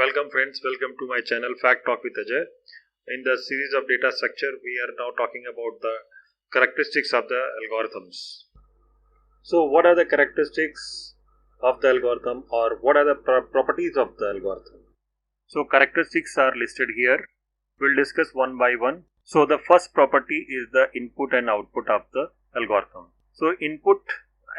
Welcome friends, welcome to my channel Fact Talk with Ajay. In the series of data structure, we are now talking about the characteristics of the algorithms. So what are the characteristics of the algorithm, or what are the properties of the algorithm? So characteristics are listed here. We'll discuss one by one. So the first property is the input and output of the algorithm. So input,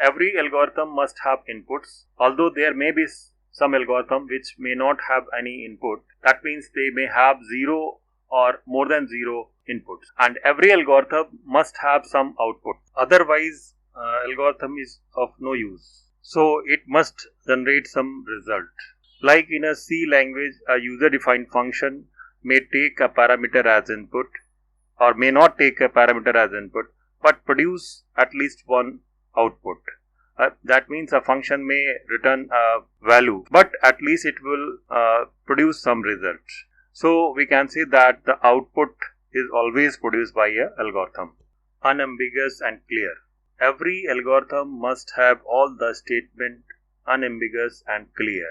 every algorithm must have inputs, although there may be some algorithm which may not have any input. That means they may have 0 or more than 0 inputs, and every algorithm must have some output, otherwise algorithm is of no use. So it must generate some result. Like in a C language, a user defined function may take a parameter as input or may not take a parameter as input, but produce at least one output. That means a function may return a value, but at least it will produce some result. So we can say that the output is always produced by an algorithm. Unambiguous and clear. Every algorithm must have all the statement unambiguous and clear.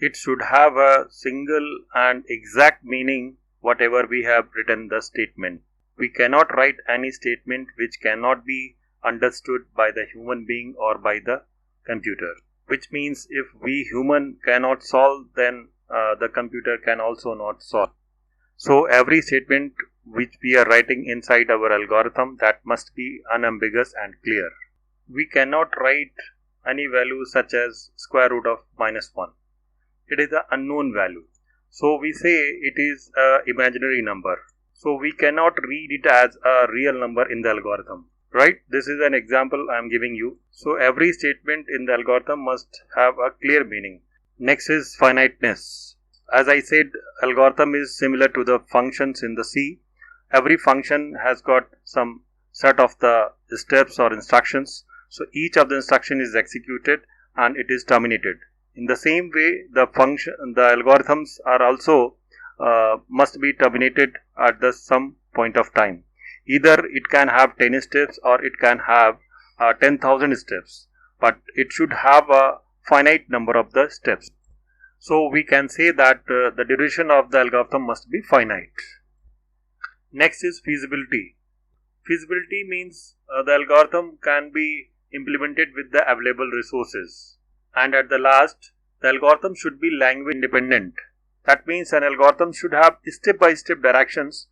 It should have a single and exact meaning whatever we have written the statement. We cannot write any statement which cannot be understood by the human being or by the computer, which means if we human cannot solve, then the computer can also not solve. So every statement which we are writing inside our algorithm, that must be unambiguous and clear. We cannot write any value such as square root of -1. It is an unknown value, so we say it is an imaginary number, so we cannot read it as a real number in the algorithm. Right? This is an example I am giving you. So every statement in the algorithm must have a clear meaning. Next is finiteness. As I said, algorithm is similar to the functions in the C. Every function has got some set of the steps or instructions. So each of the instruction is executed and it is terminated. In the same way, the algorithms are also must be terminated at some point of time. Either it can have 10 steps or it can have 10,000 steps, but it should have a finite number of the steps. So we can say that the duration of the algorithm must be finite. Next is feasibility. Feasibility means the algorithm can be implemented with the available resources. And at the last, the algorithm should be language independent. That means an algorithm should have step-by-step directions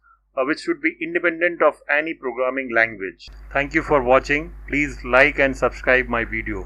which should be independent of any programming language. Thank you for watching. Please like and subscribe my video.